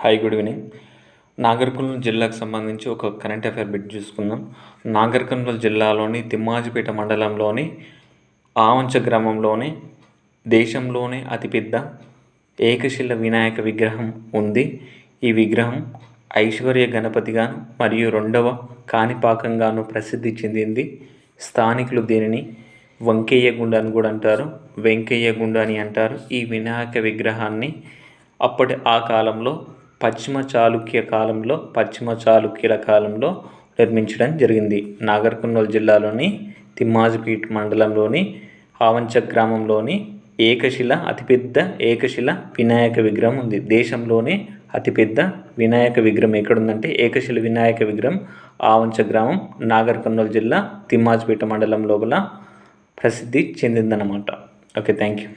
Hi, good evening. Nagar Kurnool జిల్లాకు సంబంధించి ఒక కరెంట్ అఫైర్ బిట్ చూసుకుందాం. నాగర్ కర్నూల్ జిల్లాలోని తిమ్మాజిపేట మండలంలోని ఆవంచ గ్రామంలోని దేశంలోనే అతిపెద్ద ఏకశిల వినాయక విగ్రహం ఉంది. ఈ విగ్రహం ఐశ్వర్య గణపతిగాను మరియు రెండవ కాణిపాకంగాను ప్రసిద్ధి చెందింది. స్థానికులు దీనిని వంకయ్య గుండ అని కూడా అంటారు, వెంకయ్య గుండ అని అంటారు. ఈ వినాయక విగ్రహాన్ని ఆ కాలంలో పశ్చిమ చాళుక్యుల కాలంలో నిర్మించడం జరిగింది. నాగర్ కర్నూల్ జిల్లాలోని తిమ్మాజిపేట మండలంలోని ఆవంచ గ్రామంలోని అతిపెద్ద ఏకశిల వినాయక విగ్రహం ఉంది. దేశంలోనే అతిపెద్ద వినాయక విగ్రహం ఎక్కడుందంటే ఏకశిల వినాయక విగ్రహం ఆవంచ గ్రామం, నాగర్ కర్నూల్ జిల్లా తిమ్మాజిపేట మండలం లోపల ప్రసిద్ధి చెందిందన్నమాట. Okay, thank you.